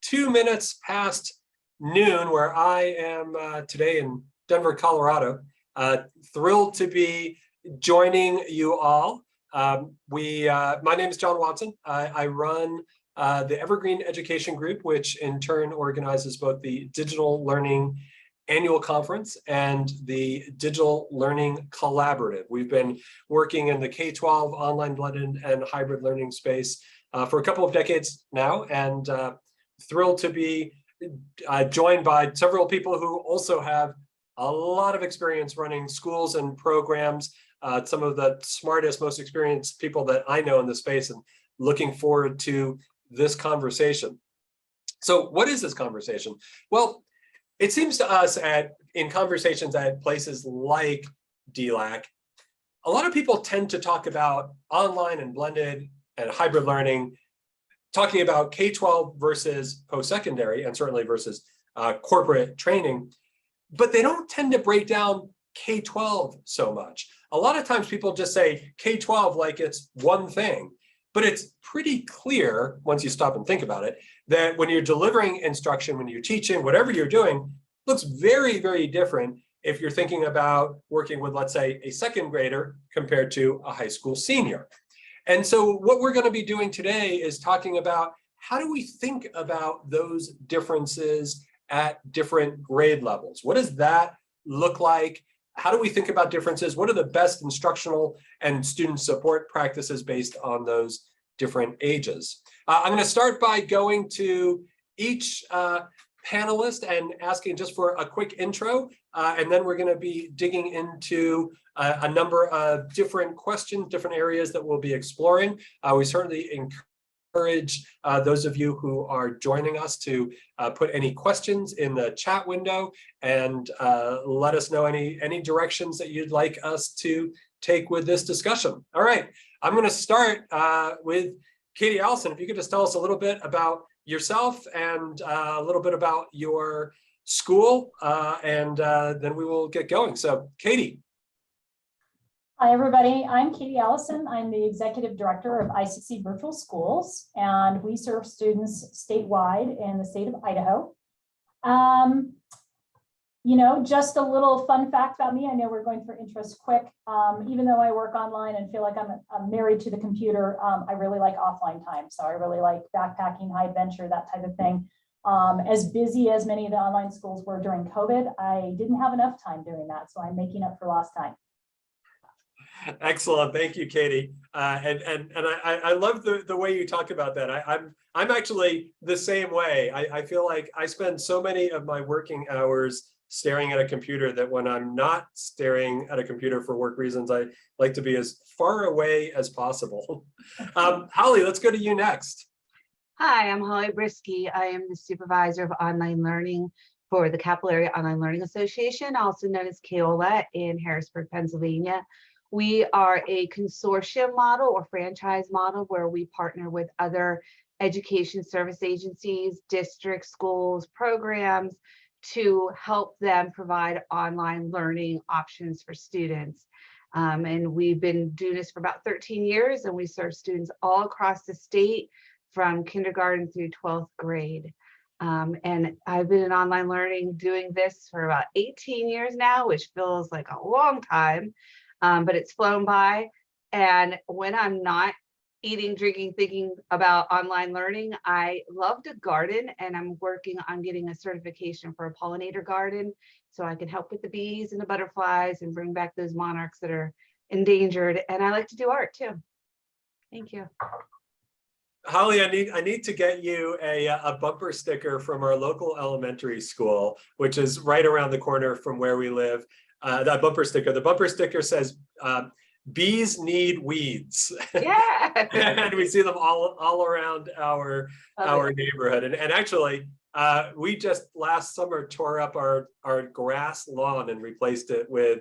2 minutes past noon, where I am today in Denver, Colorado. Thrilled to be joining you all. My name is John Watson. I run the Evergreen Education Group, which in turn organizes both the Digital Learning Annual Conference and the Digital Learning Collaborative. We've been working in the K-12 online blended and hybrid learning space for a couple of decades now, and thrilled to be joined by several people who also have a lot of experience running schools and programs, some of the smartest, most experienced people that I know in the space, and looking forward to this conversation. So what is this conversation? Well, it seems to us in conversations at places like DLAC, a lot of people tend to talk about online and blended and hybrid learning, talking about K-12 versus post-secondary, and certainly versus corporate training, but they don't tend to break down K-12 so much. A lot of times people just say K-12 like it's one thing, but it's pretty clear, once you stop and think about it, that when you're delivering instruction, when you're teaching, whatever you're doing, looks very, very different if you're thinking about working with, let's say, a second grader compared to a high school senior. And so what we're going to be doing today is talking about how do we think about those differences at different grade levels? What does that look like? How do we think about differences? What are the best instructional and student support practices based on those different ages? I'm going to start by going to each panelist and asking just for a quick intro, and then we're going to be digging into a number of different questions, different areas that we'll be exploring. We certainly encourage those of you who are joining us to put any questions in the chat window, and let us know any directions that you'd like us to take with this discussion. All right, I'm going to start with Katie Allison. If you could just tell us a little bit about yourself and a little bit about your school, and then we will get going. So Katie. Hi, everybody. I'm Katie Allison. I'm the Executive Director of I6C Virtual Schools, and we serve students statewide in the state of Idaho. You know, just a little fun fact about me. I know we're going for intros quick. Even though I work online and feel like I'm married to the computer, I really like offline time. So I really like backpacking, high adventure, that type of thing. As busy as many of the online schools were during COVID, I didn't have enough time doing that. So I'm making up for lost time. Excellent, thank you, Katie. And I love the way you talk about that. I'm actually the same way. I feel like I spend so many of my working hours staring at a computer that when I'm not staring at a computer for work reasons, I like to be as far away as possible. Holly, let's go to you next. Hi, I'm Holly Brisky. I am the supervisor of online learning for the Capillary Online Learning Association, also known as KOLA, in Harrisburg, Pennsylvania. We are a consortium model or franchise model where we partner with other education service agencies, districts, schools, programs to help them provide online learning options for students. And we've been doing this for about 13 years, and we serve students all across the state from kindergarten through 12th grade. And I've been in online learning doing this for about 18 years now, which feels like a long time. But it's flown by. And when I'm not eating, drinking, thinking about online learning, I love to garden, and I'm working on getting a certification for a pollinator garden so I can help with the bees and the butterflies and bring back those monarchs that are endangered. And I like to do art too. Thank you. Holly, I need to get you a bumper sticker from our local elementary school, which is right around the corner from where we live. That bumper sticker. The bumper sticker says, bees need weeds. Yeah. And we see them all around our neighborhood. And actually, we just last summer tore up our grass lawn and replaced it with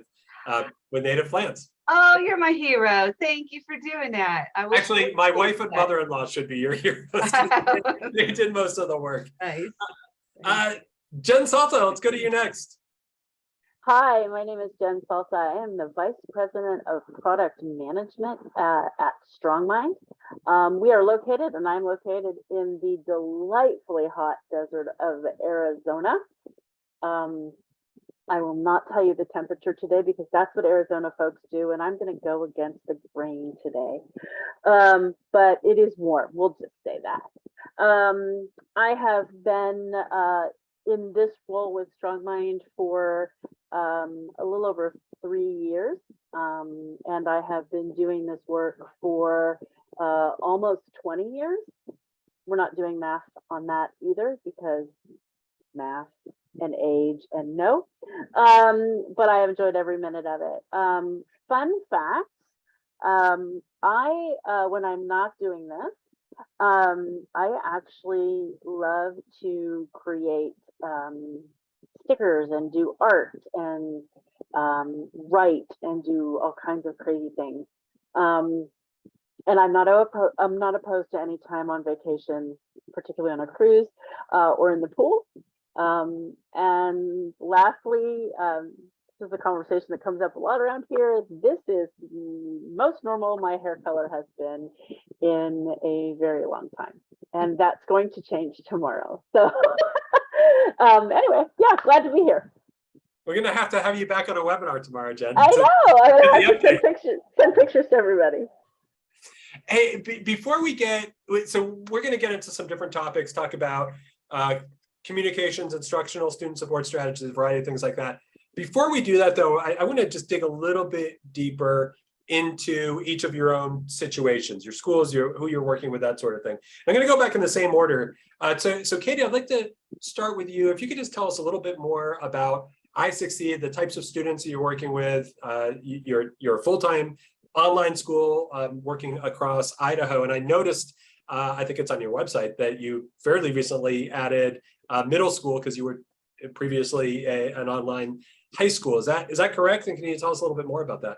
native plants. Oh, you're my hero. Thank you for doing that. Actually, my wife and mother-in-law should be your heroes. They did most of the work. Nice. Jen Salto, let's go to you next. Hi, my name is Jen Salsa. I am the Vice President of Product Management at StrongMind. We are located, and I'm located in the delightfully hot desert of Arizona. I will not tell you the temperature today because that's what Arizona folks do, and I'm going to go against the grain today. But it is warm. We'll just say that. I have been in this role with StrongMind for a little over 3 years, and I have been doing this work for almost 20 years. We're not doing math on that either because math and age and no, but I have enjoyed every minute of it. Fun fact, when I'm not doing this, I actually love to create stickers and do art and write and do all kinds of crazy things. And I'm not opposed to any time on vacation, particularly on a cruise or in the pool. And lastly, this is a conversation that comes up a lot around here. This is the most normal my hair color has been in a very long time. And that's going to change tomorrow. So anyway, yeah, glad to be here. We're going to have you back on a webinar tomorrow, Jen. I know. I'm going to have to update. send pictures to everybody. Hey, before we so we're going to get into some different topics, talk about communications, instructional, student support strategies, a variety of things like that. Before we do that, though, I want to just dig a little bit deeper into each of your own situations, your schools, who you're working with, that sort of thing. I'm going to go back in the same order. So Katie, I'd like to start with you. If you could just tell us a little bit more about iSucceed, the types of students that you're working with, your full-time online school working across Idaho. And I noticed, I think it's on your website, that you fairly recently added middle school because you were previously an online high school. Is that correct? And can you tell us a little bit more about that?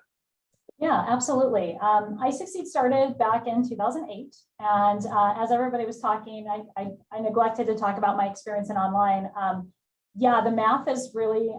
Yeah, absolutely. iSucceed started back in 2008. And as everybody was talking, I neglected to talk about my experience in online. Yeah, the math is really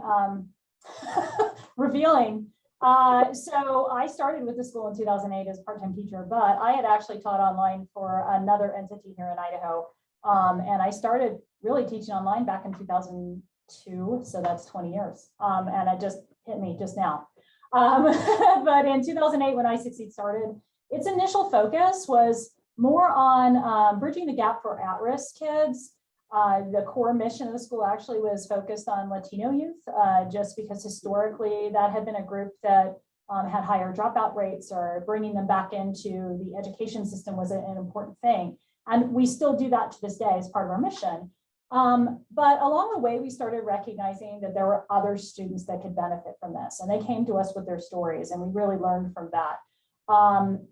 revealing. So I started with the school in 2008 as a part-time teacher, but I had actually taught online for another entity here in Idaho. And I started really teaching online back in 2002. So that's 20 years. And it just hit me just now. But in 2008, when iSucceed started, its initial focus was more on bridging the gap for at-risk kids. The core mission of the school actually was focused on Latino youth, just because historically that had been a group that had higher dropout rates, or bringing them back into the education system was an important thing. And we still do that to this day as part of our mission. But along the way, we started recognizing that there were other students that could benefit from this. And they came to us with their stories, and we really learned from that.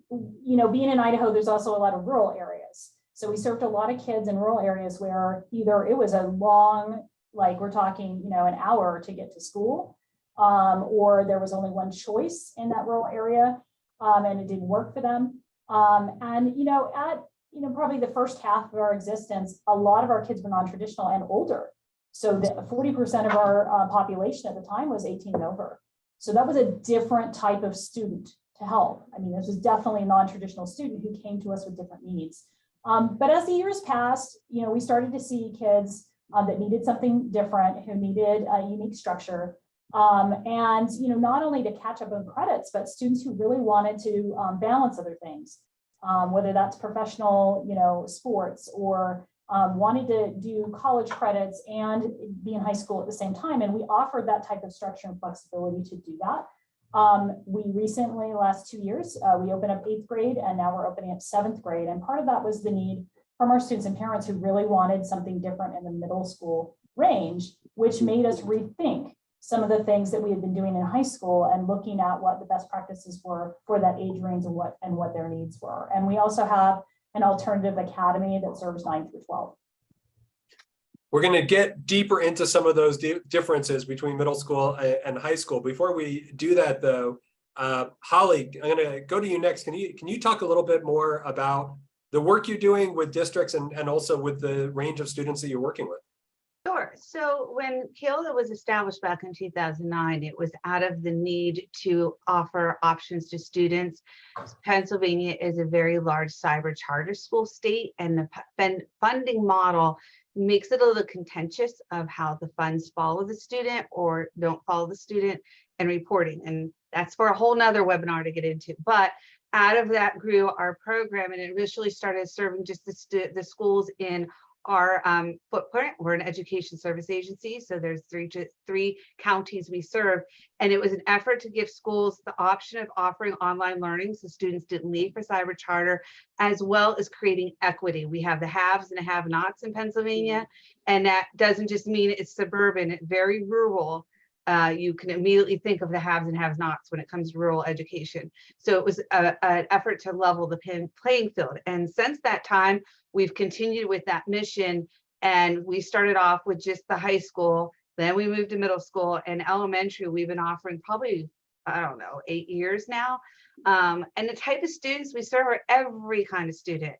You know, being in Idaho, there's also a lot of rural areas. So we served a lot of kids in rural areas where either it was a long, like we're talking, you know, an hour to get to school, or there was only one choice in that rural area, and it didn't work for them. And, you know, probably the first half of our existence, a lot of our kids were non-traditional and older. So 40% of our population at the time was 18 and over. So that was a different type of student to help. I mean, this was definitely a non-traditional student who came to us with different needs. But as the years passed, you know, we started to see kids that needed something different, who needed a unique structure. And, you know, not only to catch up on credits, but students who really wanted to balance other things, whether that's professional, you know, sports, or wanted to do college credits and be in high school at the same time. And we offered that type of structure and flexibility to do that. We recently, last 2 years, we opened up 8th grade, and now we're opening up 7th grade. And part of that was the need from our students and parents who really wanted something different in the middle school range, which made us rethink some of the things that we had been doing in high school and looking at what the best practices were for that age range and what their needs were. And we also have an alternative academy that serves 9 through 12. We're going to get deeper into some of those differences between middle school and high school. Before we do that, though, Holly, I'm going to go to you next. Can you talk a little bit more about the work you're doing with districts and also with the range of students that you're working with? Sure. So when Keola was established back in 2009, it was out of the need to offer options to students. Pennsylvania is a very large cyber charter school state, and the funding model makes it a little contentious of how the funds follow the student or don't follow the student and reporting. And that's for a whole nother webinar to get into. But out of that grew our program, and it initially started serving just the schools in our footprint. We're an education service agency, so there's three counties we serve, and it was an effort to give schools the option of offering online learning so students didn't leave for cyber charter, as well as creating equity. We have the haves and the have-nots in Pennsylvania, and that doesn't just mean it's suburban, it's very rural. You can immediately think of the haves and have-nots when it comes to rural education. So it was an effort to level the playing field. And since that time, we've continued with that mission. And we started off with just the high school. Then we moved to middle school and elementary. We've been offering probably, I don't know, 8 years now. And the type of students we serve are every kind of student,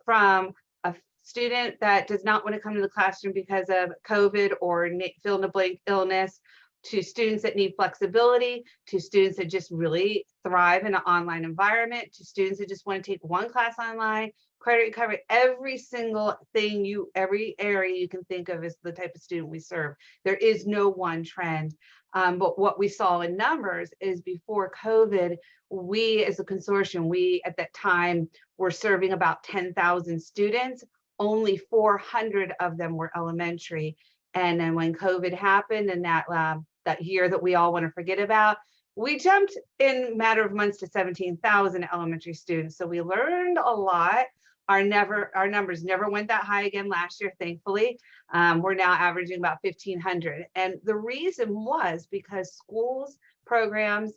from a student that does not want to come to the classroom because of COVID or fill in the blank illness, to students that need flexibility, to students that just really thrive in an online environment, to students that just want to take one class online, credit recovery, every single thing every area you can think of is the type of student we serve. There is no one trend. But what we saw in numbers is before COVID, we as a consortium, we at that time were serving about 10,000 students, only 400 of them were elementary. And then when COVID happened and that year that we all want to forget about, we jumped in a matter of months to 17,000 elementary students. So we learned a lot. Our numbers never went that high again last year, thankfully. We're now averaging about 1,500. And the reason was because schools, programs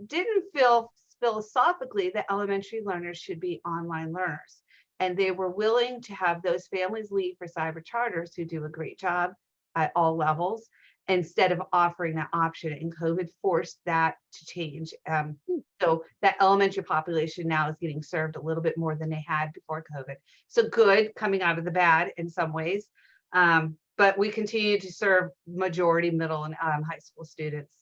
didn't feel philosophically that elementary learners should be online learners. And they were willing to have those families leave for cyber charters who do a great job at all levels, instead of offering that option. And COVID forced that to change. So that elementary population now is getting served a little bit more than they had before COVID. So good, coming out of the bad in some ways. But we continue to serve majority middle and high school students.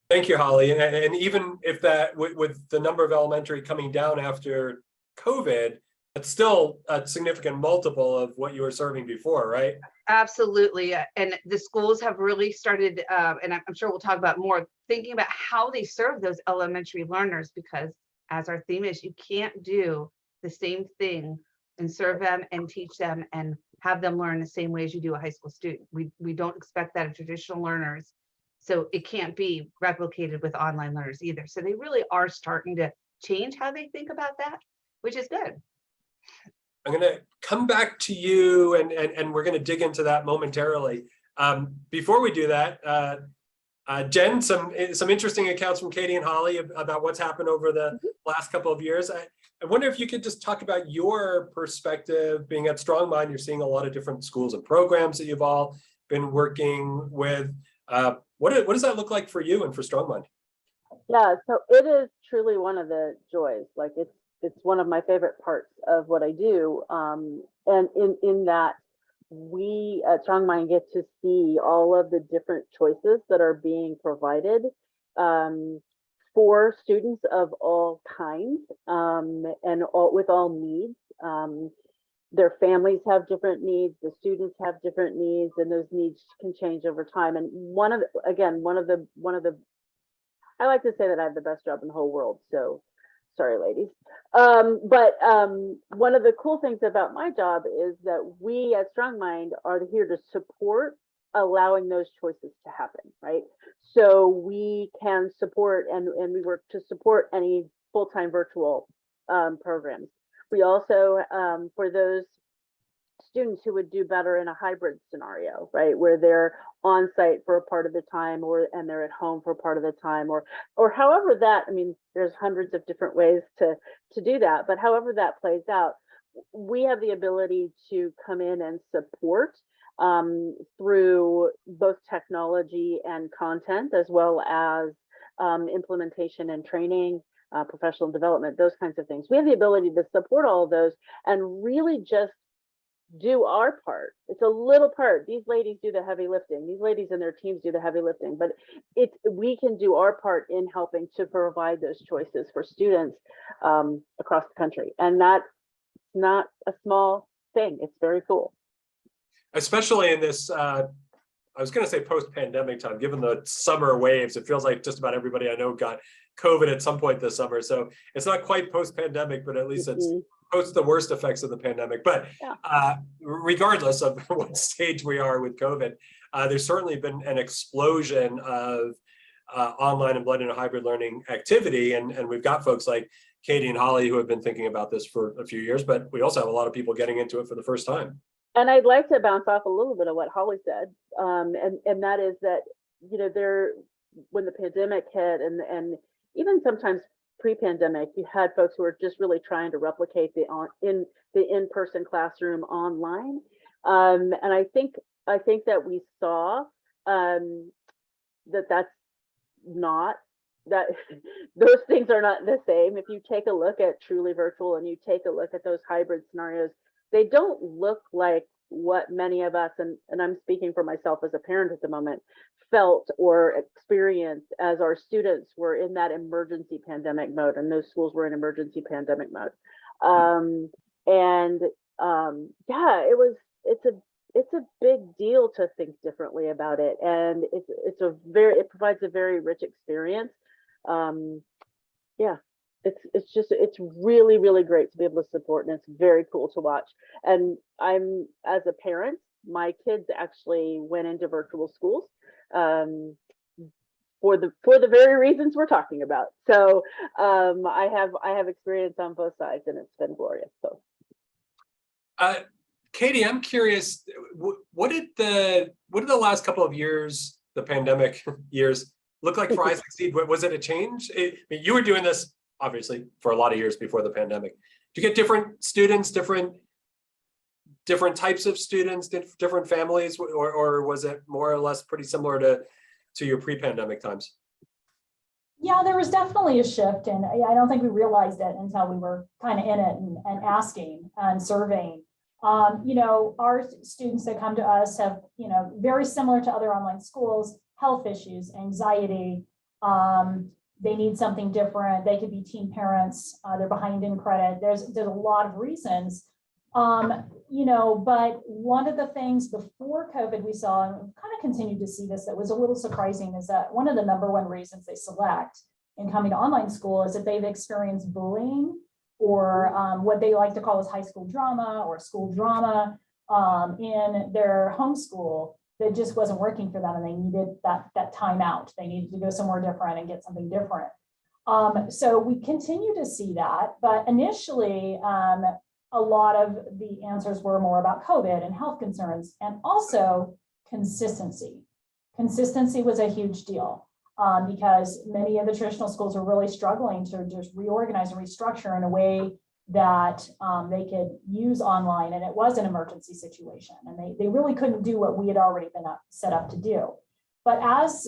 Thank you, Holly. And even if that, with the number of elementary coming down after COVID, it's still a significant multiple of what you were serving before, right? Absolutely. And the schools have really started, and I'm sure we'll talk about more, thinking about how they serve those elementary learners, because as our theme is, you can't do the same thing and serve them and teach them and have them learn the same way as you do a high school student. We don't expect that of traditional learners. So it can't be replicated with online learners either. So they really are starting to change how they think about that, which is good. I'm going to come back to you, and we're going to dig into that momentarily. Before we do that, Jen, some interesting accounts from Katie and Holly about what's happened over the last couple of years. I wonder if you could just talk about your perspective. Being at StrongMind, you're seeing a lot of different schools and programs that you've all been working with. What does that look like for you and for StrongMind? Yeah, so it is truly one of the joys. Like it's one of my favorite parts of what I do. And in that we at StrongMind get to see all of the different choices that are being provided for students of all kinds and with all needs. Their families have different needs, the students have different needs, and those needs can change over time. And one of the I like to say that I have the best job in the whole world, so sorry, ladies. But one of the cool things about my job is that we at StrongMind are here to support allowing those choices to happen, right? So we can support and we work to support any full-time virtual programs. We also, for those students who would do better in a hybrid scenario, right, where they're on site for a part of the time and they're at home for a part of the time, or however that, I mean, there's hundreds of different ways to do that, but however that plays out, we have the ability to come in and support through both technology and content, as well as implementation and training, professional development, those kinds of things. We have the ability to support all of those and really just do our part. It's a little part. These ladies do the heavy lifting. These ladies and their teams do the heavy lifting, but we can do our part in helping to provide those choices for students across the country. And that's not a small thing. It's very cool. Especially in this, I was going to say post-pandemic time, given the summer waves, it feels like just about everybody I know got COVID at some point this summer. So it's not quite post-pandemic, but at least it's post the worst effects of the pandemic. But regardless of what stage we are with COVID, there's certainly been an explosion of online and blended and hybrid learning activity. And we've got folks like Katie and Holly who have been thinking about this for a few years, but we also have a lot of people getting into it for the first time. And I'd like to bounce off a little bit of what Holly said, and that is that, you know, when the pandemic hit, and even sometimes pre-pandemic, you had folks who were just really trying to replicate the in-person classroom online, and I think that we saw that's not that those things are not the same. If you take a look at truly virtual and you take a look at those hybrid scenarios, they don't look like what many of us, and I'm speaking for myself as a parent at the moment, felt or experienced as our students were in that emergency pandemic mode, and those schools were in emergency pandemic mode. Yeah, it's a big deal to think differently about it, and it provides a very rich experience. Yeah. It's really, really great to be able to support, and it's very cool to watch. And as a parent, my kids actually went into virtual schools for the very reasons we're talking about. So I have experience on both sides, and it's been glorious. So Katie, I'm curious, what did the last couple of years, the pandemic years, look like for iSucceed? Was it a change? I mean, you were doing this obviously for a lot of years before the pandemic. Do you get different students, different types of students, different families, or was it more or less pretty similar to your pre-pandemic times? Yeah, there was definitely a shift, and I don't think we realized it until we were kind of in it and asking and surveying. You know, our students that come to us have, you know, very similar to other online schools, health issues, anxiety, they need something different. They could be teen parents. They're behind in credit. There's a lot of reasons, you know, but one of the things before COVID we saw, and we've kind of continued to see this, that was a little surprising, is that one of the #1 reasons they select in coming to online school is that they've experienced bullying, or what they like to call as high school drama or school drama in their home school, that just wasn't working for them, and they needed that time out. They needed to go somewhere different and get something different. So we continue to see that, but initially, a lot of the answers were more about COVID and health concerns, and also consistency. Consistency was a huge deal, because many of the traditional schools are really struggling to just reorganize and restructure in a way that they could use online, and it was an emergency situation, and they really couldn't do what we had already been set up to do. But as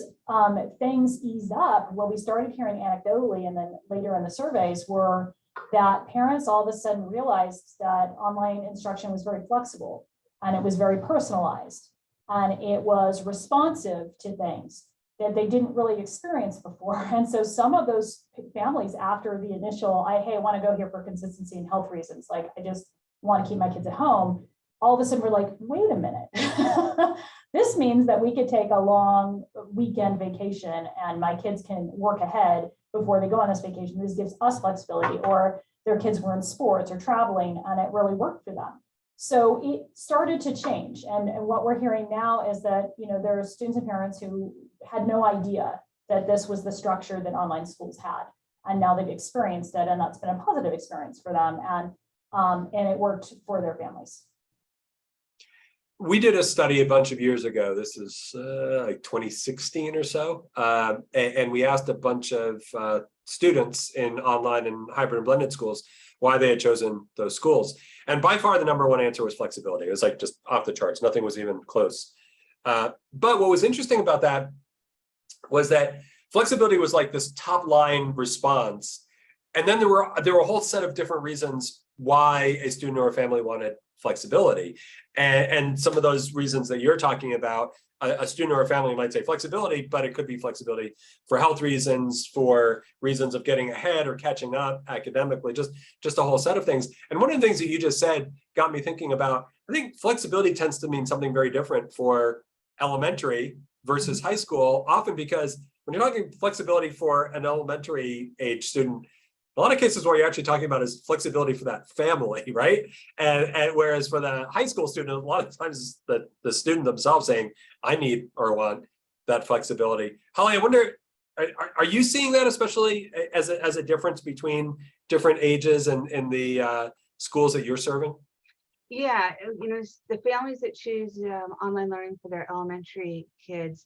things eased up, what we started hearing anecdotally, and then later in the surveys, were that parents all of a sudden realized that online instruction was very flexible, and it was very personalized, and it was responsive to things that they didn't really experience before. And so some of those families, after the initial, hey, I want to go here for consistency and health reasons, like I just want to keep my kids at home, all of a sudden we're like, wait a minute, this means that we could take a long weekend vacation and my kids can work ahead before they go on this vacation. This gives us flexibility. Or their kids were in sports or traveling, and it really worked for them. So it started to change. And what we're hearing now is that, you know, there are students and parents who had no idea that this was the structure that online schools had. And now they've experienced it, and that's been a positive experience for them. And it worked for their families. We did a study a bunch of years ago. This is like 2016 or so. And we asked a bunch of students in online and hybrid and blended schools why they had chosen those schools. And by far the #1 answer was flexibility. It was like just off the charts. Nothing was even close. But what was interesting about that was that flexibility was like this top line response. And then there were a whole set of different reasons why a student or a family wanted flexibility. And some of those reasons that you're talking about, a student or a family might say flexibility, but it could be flexibility for health reasons, for reasons of getting ahead or catching up academically, just a whole set of things. And one of the things that you just said got me thinking about, I think flexibility tends to mean something very different for elementary versus high school, often because when you're talking flexibility for an elementary age student, a lot of cases what you're actually talking about is flexibility for that family, right? And whereas for the high school student, a lot of times the student themselves saying, I need or want that flexibility. Holly, I wonder, are you seeing that especially as a difference between different ages and in the schools that you're serving? Yeah, the families that choose online learning for their elementary kids,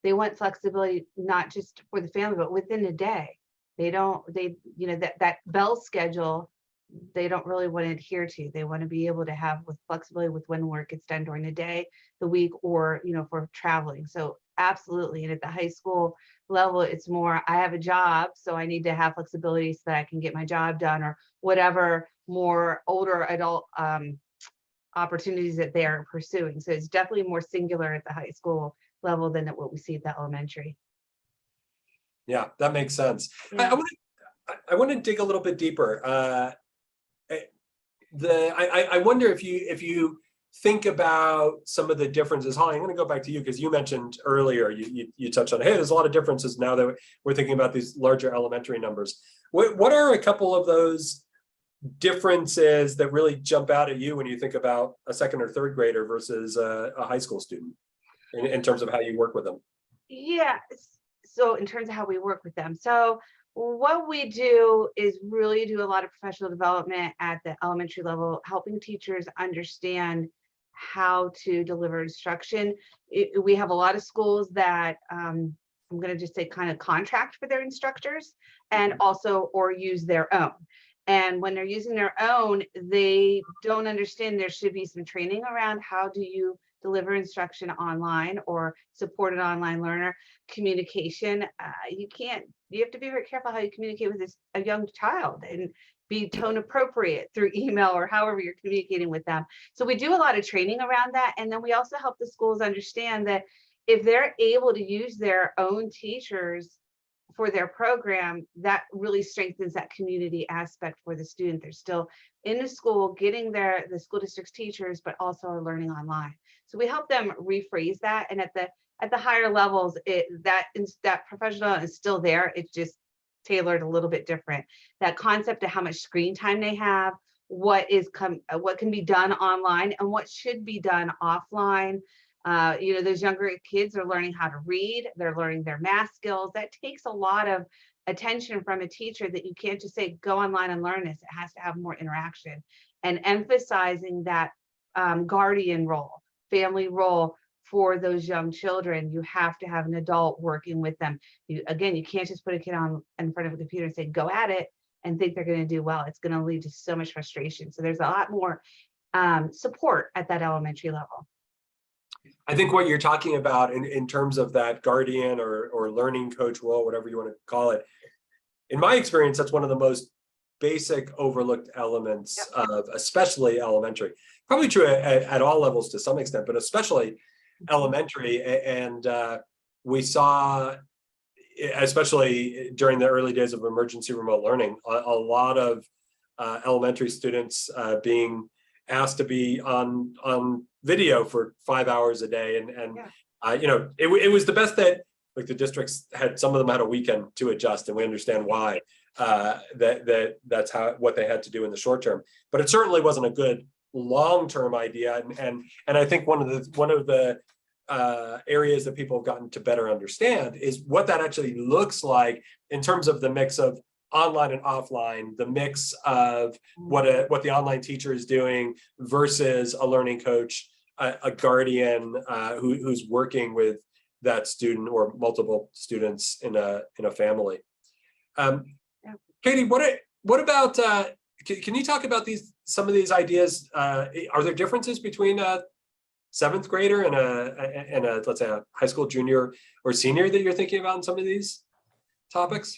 they want flexibility not just for the family, but within a day. That bell schedule, they don't really want to adhere to. They want to be able to have with flexibility with when work gets done during the day, the week, or for traveling. So absolutely. And at the high school level, it's more, I have a job, so I need to have flexibility so that I can get my job done, or whatever more older adult opportunities that they are pursuing. So it's definitely more singular at the high school level than at what we see at the elementary. Yeah, that makes sense. Yeah. I want to dig a little bit deeper. I wonder if you think about some of the differences. Holly, I'm going to go back to you because you mentioned earlier, you touched on, hey, there's a lot of differences now that we're thinking about these larger elementary numbers. What are a couple of those differences that really jump out at you when you think about a second or third grader versus a high school student in terms of how you work with them? Yeah. So in terms of how we work with them, so what we do is really do a lot of professional development at the elementary level, helping teachers understand how to deliver instruction. We have a lot of schools that I'm going to just say kind of contract for their instructors and also or use their own. And when they're using their own, they don't understand there should be some training around how do you deliver instruction online or support an online learner. Communication, you have to be very careful how you communicate with a young child and be tone appropriate through email or however you're communicating with them. So we do a lot of training around that. And then we also help the schools understand that if they're able to use their own teachers for their program, that really strengthens that community aspect for the student. They're still in the school getting the school district's teachers, but also are learning online. So we help them rephrase that. And at the higher levels, that professional is still there. It's just tailored a little bit different. That concept of how much screen time they have, what can be done online and what should be done offline. Those younger kids are learning how to read, they're learning their math skills. That takes a lot of attention from a teacher that you can't just say, go online and learn this. It has to have more interaction and emphasizing that guardian role, family role for those young children. You have to have an adult working with them. You can't just put a kid in front of a computer and say, go at it and think they're going to do well. It's going to lead to so much frustration. So there's a lot more support at that elementary level. I think what you're talking about in terms of that guardian or learning coach role, whatever you want to call it, in my experience, that's one of the most basic overlooked elements of especially elementary. Probably true at all levels to some extent, but especially elementary. And we saw, especially during the early days of emergency remote learning, a lot of elementary students being asked to be on video for 5 hours a day, and it was the best that like the districts some of them had a weekend to adjust, and we understand why that's what they had to do in the short term. But it certainly wasn't a good long-term idea, and I think one of the areas that people have gotten to better understand is what that actually looks like in terms of the mix of online and offline, the mix of what the online teacher is doing versus a learning coach, a guardian who's working with that student or multiple students in a family. Katie, what about? Can you talk about some of these ideas? Are there differences between a seventh grader and a let's say a high school junior or senior that you're thinking about in some of these topics?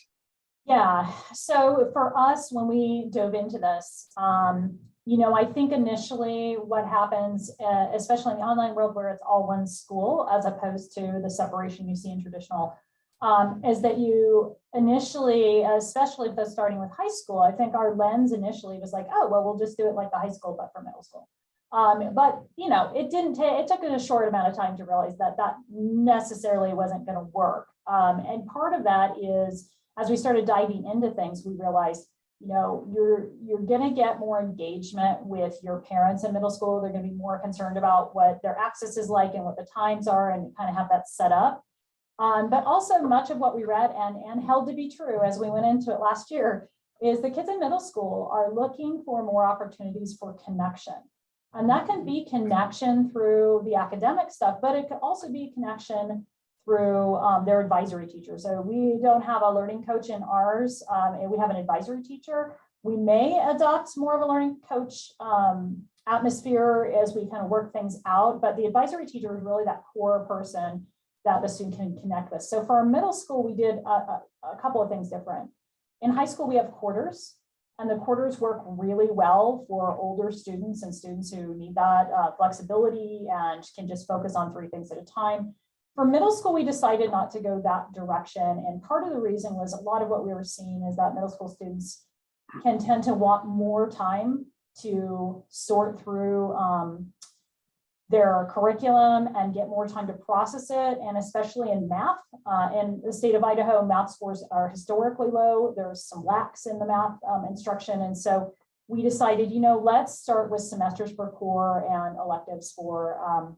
Yeah, so for us, when we dove into this, I think initially what happens, especially in the online world where it's all one school, as opposed to the separation you see in traditional, is that you initially, especially if they're starting with high school, I think our lens initially was like, oh, well, we'll just do it like the high school, but for middle school. But it didn't take, it took a short amount of time to realize that that necessarily wasn't going to work. And part of that is, as we started diving into things, we realized, you're going to get more engagement with your parents in middle school. They're going to be more concerned about what their access is like and what the times are, and kind of have that set up. But also much of what we read and held to be true as we went into it last year is the kids in middle school are looking for more opportunities for connection. And that can be connection through the academic stuff, but it could also be connection through their advisory teacher. So we don't have a learning coach in ours, and we have an advisory teacher. We may adopt more of a learning coach atmosphere as we kind of work things out, but the advisory teacher is really that core person that the student can connect with. So for our middle school, we did a couple of things different. In high school, we have quarters, and the quarters work really well for older students and students who need that flexibility and can just focus on 3 things at a time. For middle school, we decided not to go that direction. And part of the reason was a lot of what we were seeing is that middle school students can tend to want more time to sort through their curriculum and get more time to process it. And especially in math, in the state of Idaho, math scores are historically low. There's some lacks in the math instruction. And so we decided, let's start with semesters for core and electives for,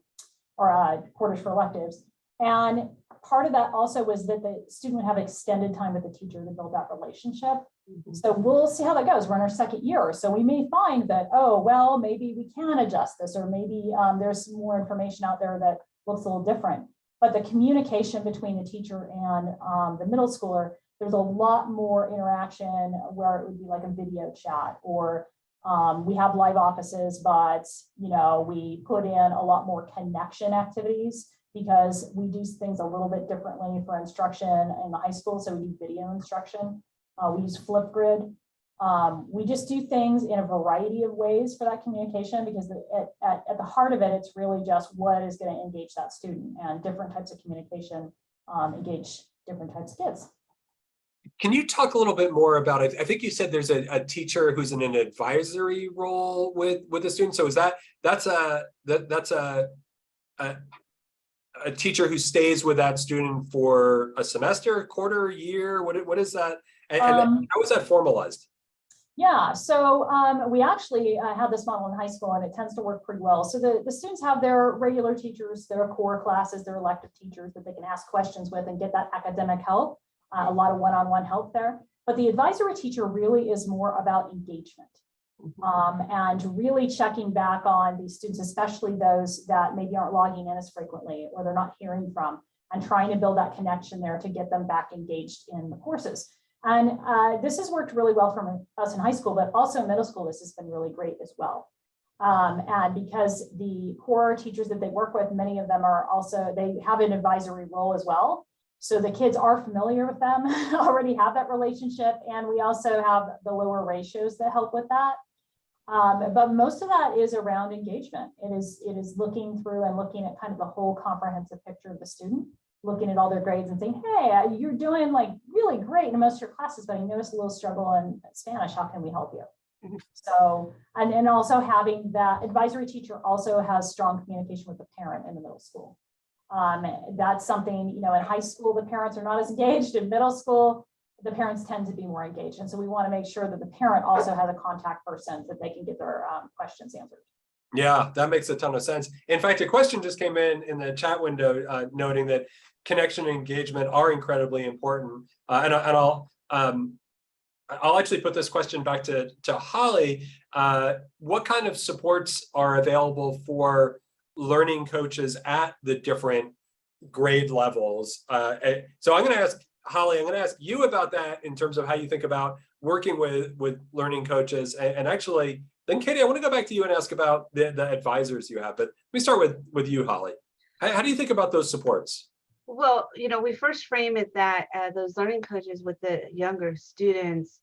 quarters for electives. And part of that also was that the student would have extended time with the teacher to build that relationship. So we'll see how that goes. We're in our 2nd year. So we may find that, oh, well, maybe we can adjust this, or maybe there's more information out there that looks a little different. But the communication between the teacher and the middle schooler, there's a lot more interaction where it would be like a video chat, or we have live offices, but we put in a lot more connection activities, because we do things a little bit differently for instruction in the high school. So we do video instruction. We use Flipgrid. We just do things in a variety of ways for that communication, because at the heart of it, it's really just what is going to engage that student, and different types of communication engage different types of kids. Can you talk a little bit more about it? I think you said there's a teacher who's in an advisory role with the student. So is that's a teacher who stays with that student for a semester, quarter, year? What is that? And how is that formalized? Yeah, so we actually have this model in high school, and it tends to work pretty well. So the students have their regular teachers, their core classes, their elective teachers that they can ask questions with and get that academic help, a lot of one-on-one help there. But the advisory teacher really is more about engagement. And really checking back on these students, especially those that maybe aren't logging in as frequently, or they're not hearing from, and trying to build that connection there to get them back engaged in the courses. And this has worked really well for us in high school, but also in middle school, this has been really great as well. And because the core teachers that they work with, many of them are also, they have an advisory role as well. So the kids are familiar with them, already have that relationship. And we also have the lower ratios that help with that. But most of that is around engagement. It is looking through and looking at kind of the whole comprehensive picture of the student, looking at all their grades and saying, hey, you're doing like really great in most of your classes, but I noticed a little struggle in Spanish. How can we help you? So, and also having that advisory teacher also has strong communication with the parent in the middle school. That's something, in high school, the parents are not as engaged. In middle school, the parents tend to be more engaged. And so we want to make sure that the parent also has a contact person that they can get their questions answered. Yeah, that makes a ton of sense. In fact, a question just came in the chat window noting that connection and engagement are incredibly important. And I'll actually put this question back to Holly. What kind of supports are available for learning coaches at the different grade levels? So I'm going to ask Holly, I'm going to ask you about that in terms of how you think about working with learning coaches. And actually, then Katie, I want to go back to you and ask about the advisors you have. But let me start with you, Holly. How do you think about those supports? Well, we first frame it that those learning coaches with the younger students,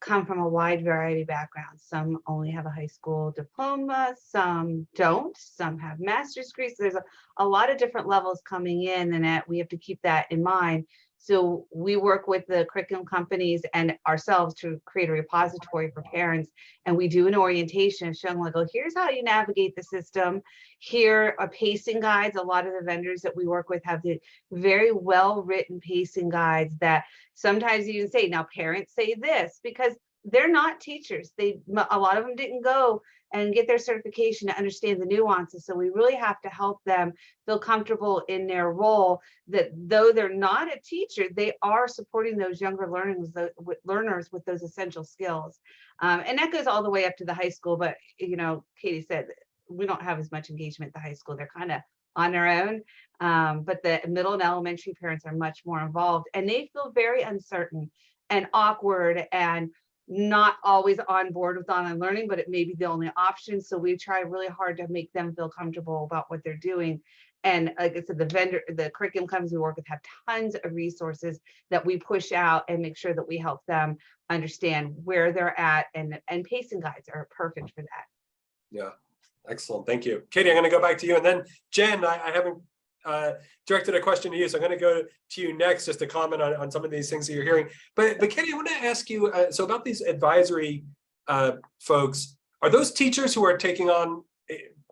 come from a wide variety of backgrounds. Some only have a high school diploma, some don't, some have master's degrees. So there's a lot of different levels coming in, and that we have to keep that in mind. So we work with the curriculum companies and ourselves to create a repository for parents. And we do an orientation showing like, oh, here's how you navigate the system. Here are pacing guides. A lot of the vendors that we work with have the very well-written pacing guides that sometimes you can say, now parents say this, because they're not teachers. A lot of them didn't go and get their certification to understand the nuances. So we really have to help them feel comfortable in their role, that though they're not a teacher, they are supporting those younger learners with those essential skills. And that goes all the way up to the high school. But, you know, Katie said, we don't have as much engagement at the high school. They're kind of on their own. But the middle and elementary parents are much more involved, and they feel very uncertain and awkward and not always on board with online learning, but it may be the only option. So we try really hard to make them feel comfortable about what they're doing. And like I said, the curriculum companies we work with have tons of resources that we push out and make sure that we help them understand where they're at, and pacing guides are perfect for that. Yeah, excellent. Thank you. Katie, I'm going to go back to you. And then Jen, I haven't directed a question to you, so I'm going to go to you next just to comment on some of these things that you're hearing. But Katie, I want to ask you, so about these advisory folks, are those teachers who are taking on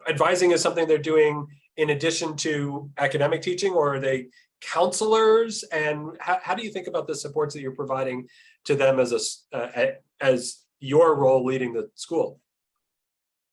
advising as something they're doing in addition to academic teaching, or are they counselors? And how do you think about the supports that you're providing to them as your role leading the school?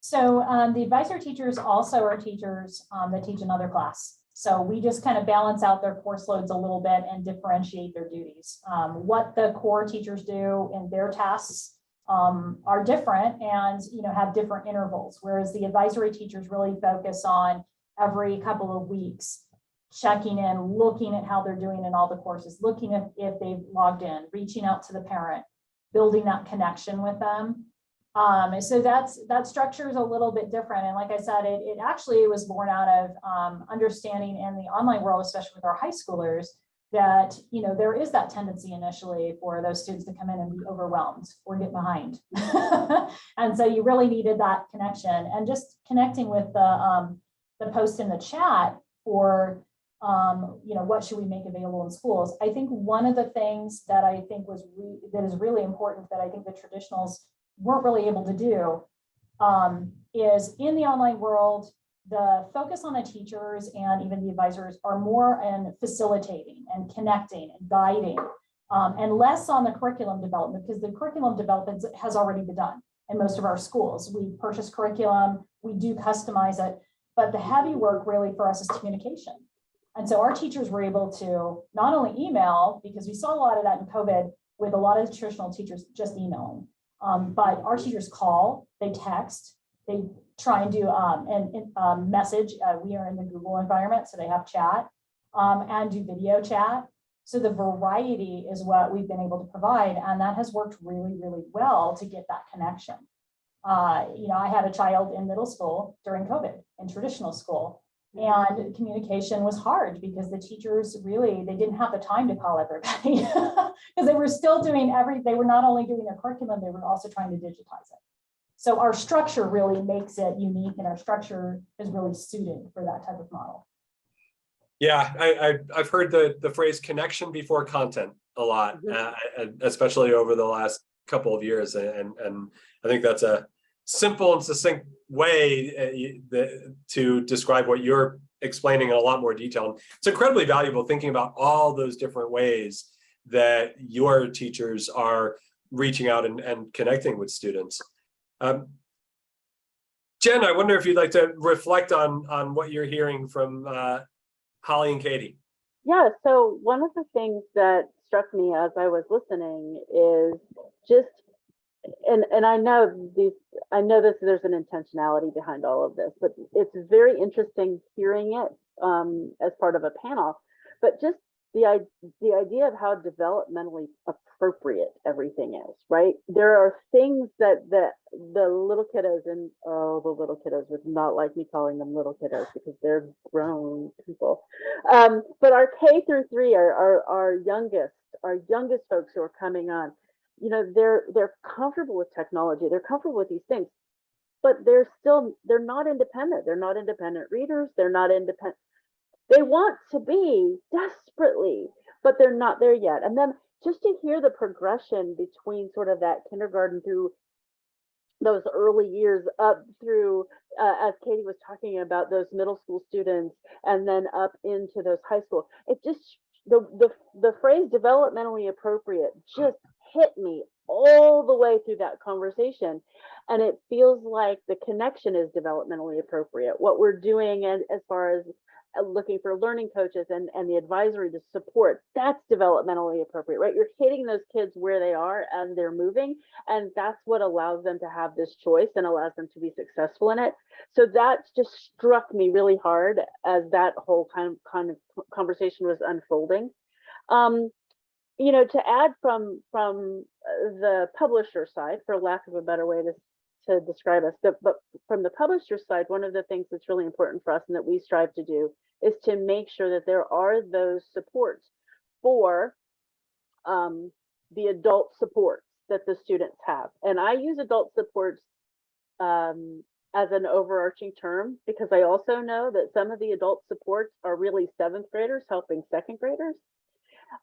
So the advisory teachers also are teachers that teach another class. So we just kind of balance out their course loads a little bit and differentiate their duties. What the core teachers do in their tasks are different, and have different intervals, whereas the advisory teachers really focus on every couple of weeks, checking in, looking at how they're doing in all the courses, looking at if they've logged in, reaching out to the parent, building that connection with them. So that structure is a little bit different. And like I said, it actually was born out of understanding in the online world, especially with our high schoolers, that there is that tendency initially for those students to come in and be overwhelmed or get behind. And so you really needed that connection, and just connecting with the post in the chat for what should we make available in schools. I think one of the things that I think that is really important, that I think the traditionals weren't really able to do, is in the online world, the focus on the teachers and even the advisors are more in facilitating and connecting and guiding, and less on the curriculum development, because the curriculum development has already been done in most of our schools. We purchase curriculum, we do customize it, but the heavy work really for us is communication. And so our teachers were able to not only email, because we saw a lot of that in COVID with a lot of traditional teachers just emailing, but our teachers call, they text, they try and do message. We are in the Google environment, so they have chat, and do video chat. So the variety is what we've been able to provide, and that has worked really, really well to get that connection. I had a child in middle school during COVID in traditional school, and communication was hard because the teachers they didn't have the time to call everybody because they were still doing they were not only doing their curriculum, they were also trying to digitize it. So our structure really makes it unique, and our structure is really suited for that type of model. Yeah, I've heard the phrase connection before content a lot, especially over the last couple of years. And I think that's a simple and succinct way to describe what you're explaining in a lot more detail. It's incredibly valuable thinking about all those different ways that your teachers are reaching out and connecting with students. Jen, I wonder if you'd like to reflect on what you're hearing from Holly and Katie. Yeah, so one of the things that struck me as I was listening is just, and I know there's an intentionality behind all of this, but it's very interesting hearing it as part of a panel, but just the idea of how developmentally appropriate everything is, right? There are things that the little kiddos, and the little kiddos would not like me calling them little kiddos because they're grown people, but our K through 3, our youngest folks who are coming on, you know, they're comfortable with technology, they're comfortable with these things, but they're not independent. They're not independent readers. They're not independent. They want to be desperately, but they're not there yet. And then just to hear the progression between sort of that kindergarten through those early years up through, as Katie was talking about, those middle school students, and then up into those high school. It just, the phrase developmentally appropriate just hit me all the way through that conversation. And it feels like the connection is developmentally appropriate. What we're doing as far as looking for learning coaches and the advisory to support, that's developmentally appropriate, right? You're hitting those kids where they are and they're moving, and that's what allows them to have this choice and allows them to be successful in it. So that just struck me really hard as that whole kind of conversation was unfolding. You know, to add from the publisher side, for lack of a better way to describe us, but from the publisher side, one of the things that's really important for us and that we strive to do is to make sure that there are those supports for the adult supports that the students have. And I use adult supports as an overarching term because I also know that some of the adult supports are really 7th graders helping 2nd graders.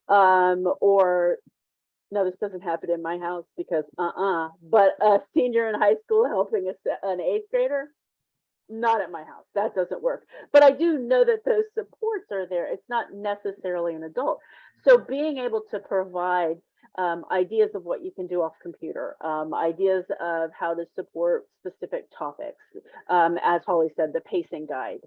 Or no, this doesn't happen in my house because but a senior in high school helping an 8th grader, not at my house. That doesn't work. But I do know that those supports are there. It's not necessarily an adult. So being able to provide ideas of what you can do off computer, ideas of how to support specific topics, as Holly said, the pacing guide.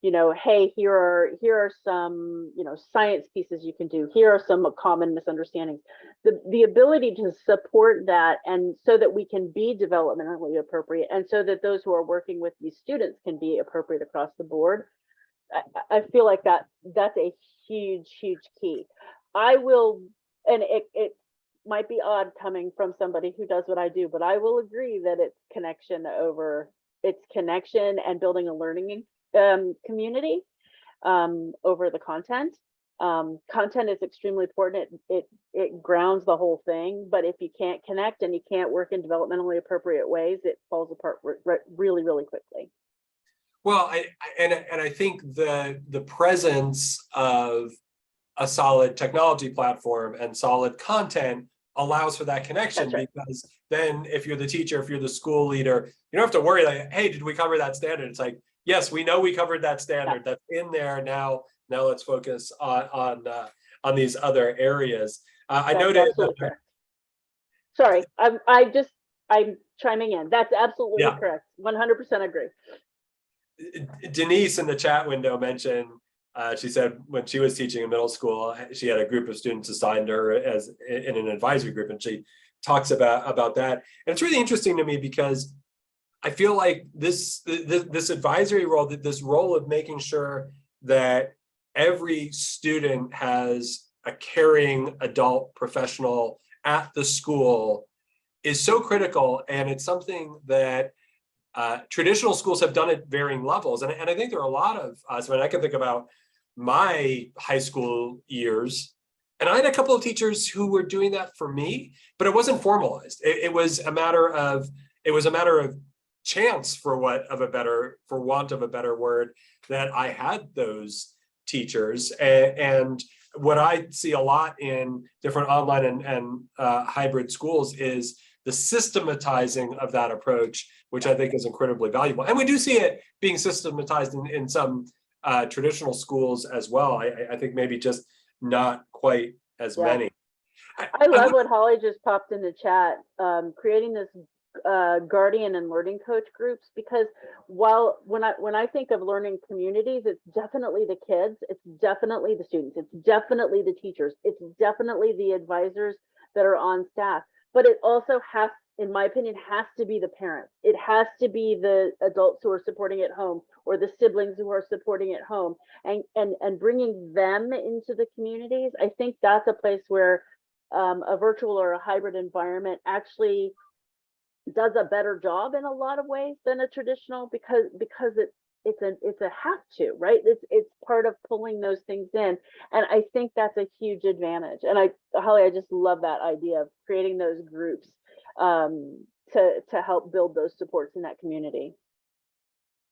You know, hey, here are some, you know, science pieces you can do. Here are some common misunderstandings. The ability to support that, and so that we can be developmentally appropriate, and so that those who are working with these students can be appropriate across the board. I feel like that's a huge key. I will, and it might be odd coming from somebody who does what I do, but I will agree that it's connection and building a learning community over the content. Content is extremely important. It grounds the whole thing, but if you can't connect and you can't work in developmentally appropriate ways, it falls apart really quickly. Well, I think the presence of a solid technology platform and solid content allows for that connection. Right. Because then if you're the teacher, if you're the school leader, you don't have to worry like, hey, did we cover that standard? It's like, yes, we know we covered that standard. That's in there now. Now let's focus on these other areas. I noted. Sorry, I'm chiming in. That's absolutely correct. 100% agree. Denise in the chat window mentioned, she said when she was teaching in middle school, she had a group of students assigned her as in an advisory group, and she talks about that. And it's really interesting to me because I feel like this advisory role, this role of making sure that every student has a caring adult professional at the school is so critical. And it's something that traditional schools have done at varying levels. And I think there are a lot of us, I mean, I can think about my high school years, and I had a couple of teachers who were doing that for me, but it wasn't formalized. It was a matter of chance, for want of a better word, that I had those teachers. And what I see a lot in different online and hybrid schools is the systematizing of that approach, which I think is incredibly valuable. And we do see it being systematized in some traditional schools as well. I think maybe just not quite as many. I love what Holly just popped in the chat, creating this guardian and learning coach groups, because while when I think of learning communities, it's definitely the kids, it's definitely the students, it's definitely the teachers, it's definitely the advisors that are on staff, but it also has, in my opinion, has to be the parents. It has to be the adults who are supporting at home, or the siblings who are supporting at home, and bringing them into the communities. I think that's a place where a virtual or a hybrid environment actually does a better job in a lot of ways than a traditional, because it's a have to, right? It's part of pulling those things in. And I think that's a huge advantage. And Holly, I just love that idea of creating those groups to help build those supports in that community.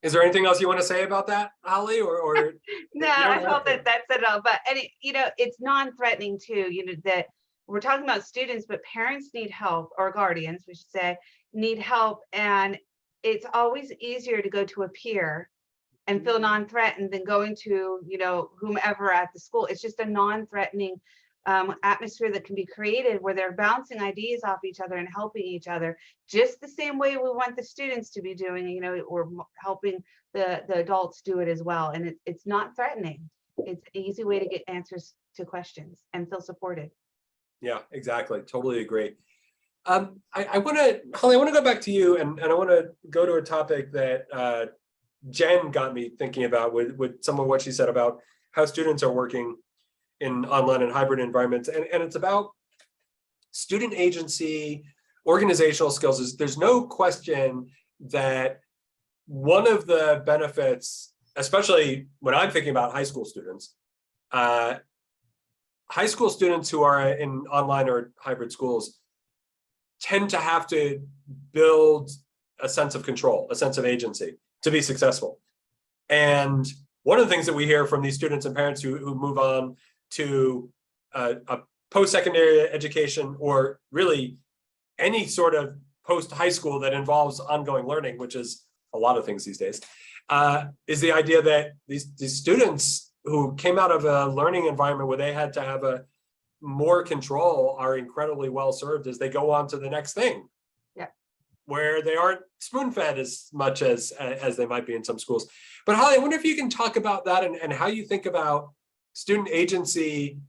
Is there anything else you want to say about that, Holly, or No, you don't I have hope to. that that's it all. But it's non-threatening too. That we're talking about students, but parents need help, or guardians, we should say, need help, and it's always easier to go to a peer and feel non-threatened than going to whomever at the school. It's just a non-threatening atmosphere that can be created where they're bouncing ideas off each other and helping each other, just the same way we want the students to be doing. We're helping the adults do it as well, and it's not threatening. It's an easy way to get answers to questions and feel supported. Yeah, exactly. Totally agree. I want to, Holly, I want to go back to you, and I want to go to a topic that Jen got me thinking about with some of what she said about how students are working in online and hybrid environments. And it's about student agency, organizational skills. There's no question that one of the benefits, especially when I'm thinking about high school students who are in online or hybrid schools tend to have to build a sense of control, a sense of agency to be successful. And one of the things that we hear from these students and parents who move on to a post-secondary education, or really any sort of post-high school that involves ongoing learning, which is a lot of things these days, is the idea that these students who came out of a learning environment where they had to have a more control are incredibly well served as they go on to the next thing. Yeah. Where they aren't spoon-fed as much as they might be in some schools. But Holly, I wonder if you can talk about that and how you think about student agency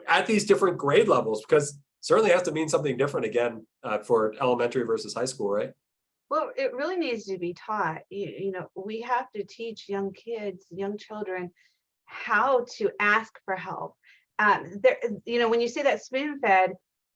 at these different grade levels, because it certainly has to mean something different again for elementary versus high school, right? Well, it really needs to be taught. We have to teach young kids, young children, how to ask for help. When you say that spoon-fed,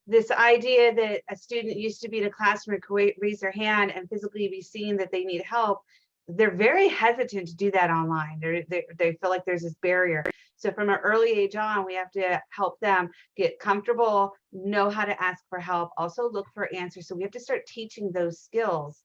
this idea that a student used to be in a classroom could raise their hand and physically be seen that they need help, they're very hesitant to do that online. They feel like there's this barrier. So from an early age on, we have to help them get comfortable, know how to ask for help, also look for answers. So we have to start teaching those skills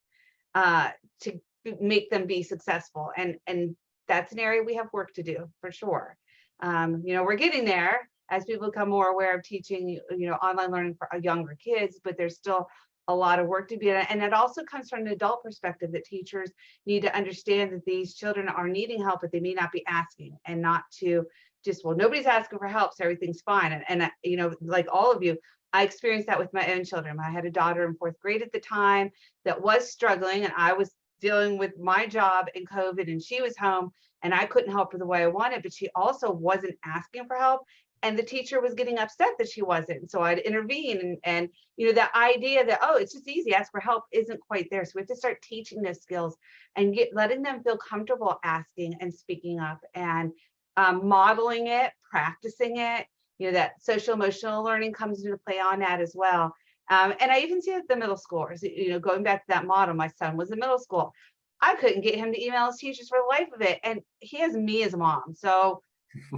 to make them be successful. And that's an area we have work to do for sure. We're getting there as people become more aware of teaching, online learning for younger kids, but there's still a lot of work to be done. And it also comes from an adult perspective that teachers need to understand that these children are needing help, but they may not be asking, and not to just, well, nobody's asking for help, so everything's fine. And like all of you, I experienced that with my own children. I had a daughter in 4th grade at the time that was struggling, and I was dealing with my job in COVID, and she was home, and I couldn't help her the way I wanted, but she also wasn't asking for help. And the teacher was getting upset that she wasn't. So I'd intervene, and that idea that, oh, it's just easy, ask for help, isn't quite there. So we have to start teaching those skills and letting them feel comfortable asking and speaking up, and modeling it, practicing it. That social emotional learning comes into play on that as well. And I even see it at the middle schoolers, going back to that model. My son was in middle school. I couldn't get him to email his teachers for the life of it. And he has me as a mom. So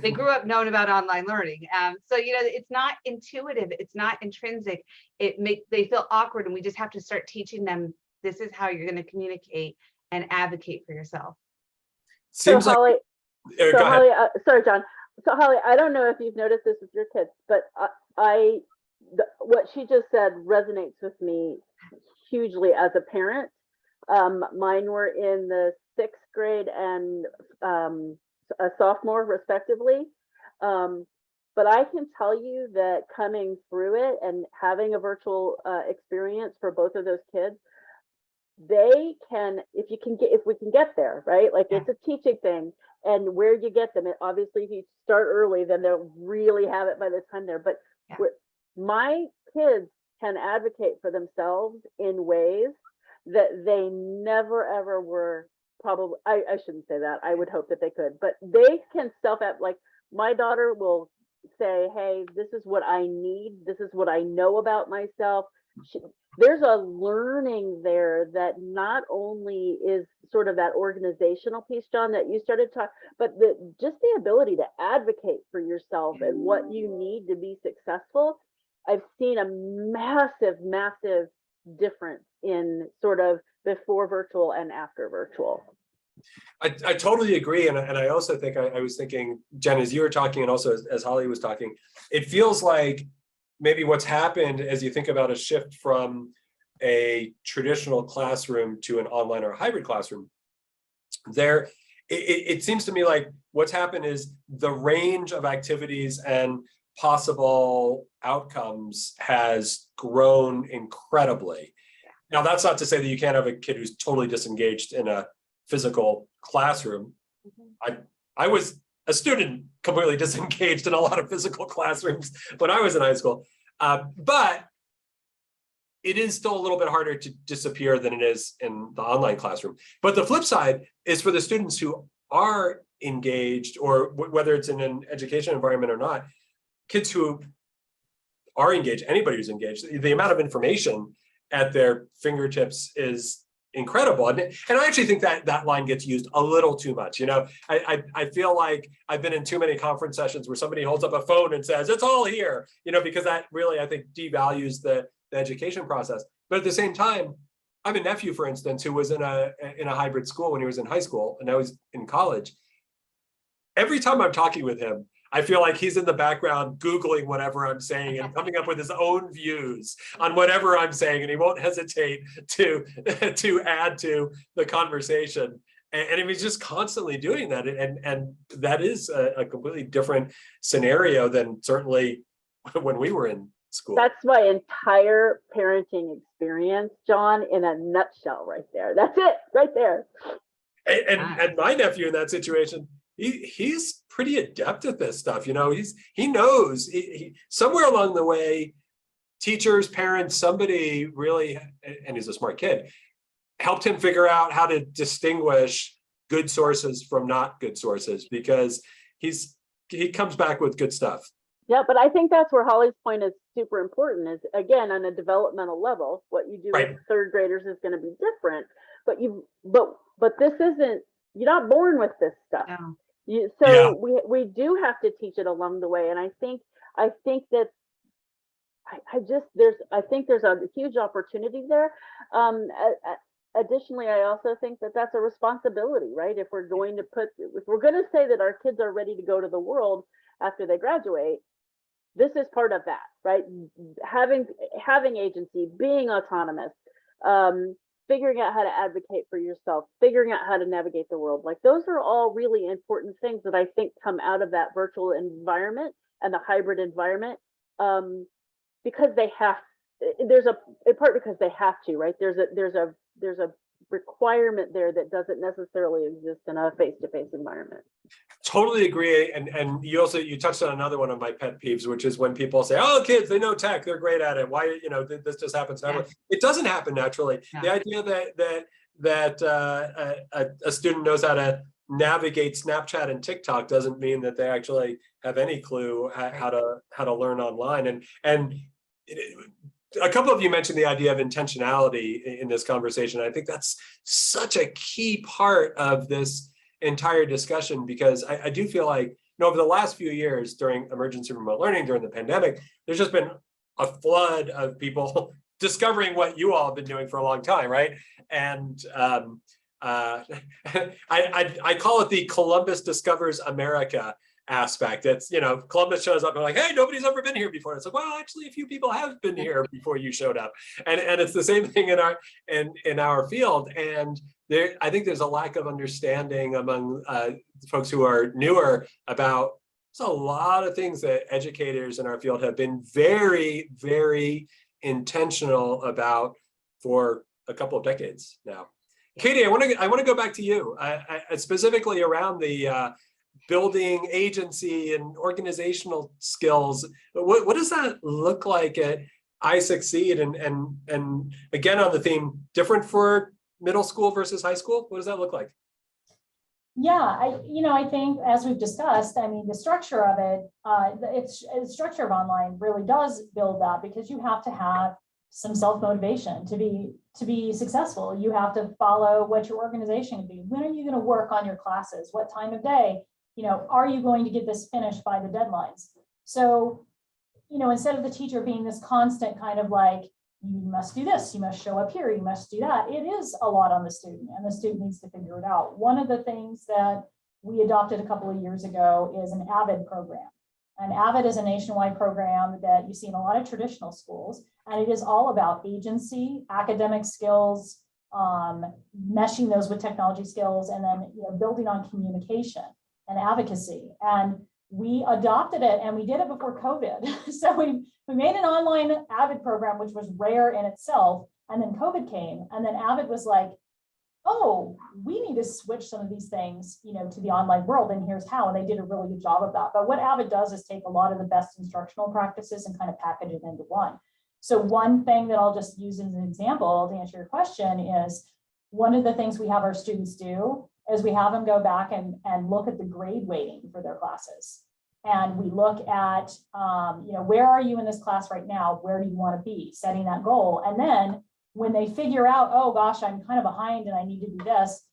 they grew up knowing about online learning. So, it's not intuitive. It's not intrinsic. They feel awkward, and we just have to start teaching them, this is how you're going to communicate and advocate for yourself. Seems so Holly, like, so Holly, sorry, John. So Holly, I don't know if you've noticed this with your kids, but what she just said resonates with me hugely as a parent. Mine were in the 6th grade and a sophomore respectively. But I can tell you that coming through it and having a virtual experience for both of those kids, they can, if we can get there, right? Like, it's a teaching thing, and where you get them, obviously if you start early, then they'll really have it by the time they're, but my kids can advocate for themselves in ways that they never ever were. Probably, I shouldn't say that. I would hope that they could, but they can like my daughter will say, hey, this is what I need. This is what I know about myself. there's a learning there that not only is sort of that organizational piece, John, that you started talking, but just the ability to advocate for yourself and what you need to be successful. I've seen a massive difference in sort of before virtual and after virtual. I totally agree. And I also think I was thinking, Jen, as you were talking, and also as Holly was talking, it feels like maybe what's happened as you think about a shift from a traditional classroom to an online or hybrid classroom, it seems to me like what's happened is the range of activities and possible outcomes has grown incredibly. Now, that's not to say that you can't have a kid who's totally disengaged in a physical classroom. I was a student completely disengaged in a lot of physical classrooms when I was in high school, but it is still a little bit harder to disappear than it is in the online classroom. But the flip side is for the students who are engaged, or whether it's in an education environment or not, kids who are engaged, anybody who's engaged, the amount of information at their fingertips is incredible. And I actually think that that line gets used a little too much. You know, I feel like I've been in too many conference sessions where somebody holds up a phone and says, it's all here, you know, because that really, I think, devalues the education process. But at the same time, I have a nephew, for instance, who was in a hybrid school when he was in high school, and now he's in college. Every time I'm talking with him, I feel like he's in the background Googling whatever I'm saying and coming up with his own views on whatever I'm saying, and he won't hesitate to add to the conversation. And he's just constantly doing that, and that is a completely different scenario than certainly when we were in school. That's my entire parenting experience, John, in a nutshell, right there. That's it, right there. And my nephew in that situation, he's pretty adept at this stuff. You know, he knows he somewhere along the way, teachers, parents, somebody really, and he's a smart kid, helped him figure out how to distinguish good sources from not good sources, because he comes back with good stuff. Yeah, but I think that's where Holly's point is super important, is again, on a developmental level, what you do Right. with third graders is going to be different, but this isn't, you're not born with this stuff. No. We do have to teach it along the way. And I think that I think there's a huge opportunity there. Additionally, I also think that that's a responsibility, right? If we're going to say that our kids are ready to go to the world after they graduate, this is part of that, right? Having agency, being autonomous, figuring out how to advocate for yourself, figuring out how to navigate the world. Like, those are all really important things that I think come out of that virtual environment and the hybrid environment, because they have, in part because they have to, right? There's a requirement there that doesn't necessarily exist in a face-to-face environment. Totally agree. And you touched on another one of my pet peeves, which is when people say, oh, kids, they know tech, they're great at it. Why, you know, this just happens naturally. Yeah. It doesn't happen naturally. Yeah. The idea that a student knows how to navigate Snapchat and TikTok doesn't mean that they actually have any clue how to learn online. And a couple of you mentioned the idea of intentionality in this conversation. I think that's such a key part of this entire discussion, because I do feel like, you know, over the last few years during emergency remote learning, during the pandemic, there's just been a flood of people discovering what you all have been doing for a long time, right? And I call it the Columbus discovers America aspect. It's, you know, Columbus shows up and like, hey, nobody's ever been here before. It's like, well, actually a few people have been here before you showed up. And it's the same thing in our field. And I think there's a lack of understanding among folks who are newer about, there's a lot of things that educators in our field have been very, very intentional about for a couple of decades now. Katie, I want to go back to you, specifically around the building agency and organizational skills. What does that look like at I Succeed? And again, on the theme, different for middle school versus high school? What does that look like? Yeah, I think, as we've discussed, I mean, the structure of it, the structure of online really does build that, because you have to have some self-motivation to be successful. You have to follow what your organization can be. When are you going to work on your classes? What time of day? Are you going to get this finished by the deadlines? So, instead of the teacher being this constant kind of like, you must do this, you must show up here, you must do that. It is a lot on the student, and the student needs to figure it out. One of the things that we adopted a couple of years ago is an AVID program. And AVID is a nationwide program that you see in a lot of traditional schools, and it is all about agency, academic skills, meshing those with technology skills, and then building on communication and advocacy. And we adopted it, and we did it before COVID. So we made an online AVID program, which was rare in itself. And then COVID came, and then AVID was like, oh, we need to switch some of these things, to the online world, and here's how. And they did a really good job of that. But what AVID does is take a lot of the best instructional practices and kind of package it into one. So one thing that I'll just use as an example to answer your question is, one of the things we have our students do is we have them go back and look at the grade weighting for their classes. And we look at, where are you in this class right now? Where do you want to be? Setting that goal. And then when they figure out, oh gosh, I'm kind of behind and I need to do this.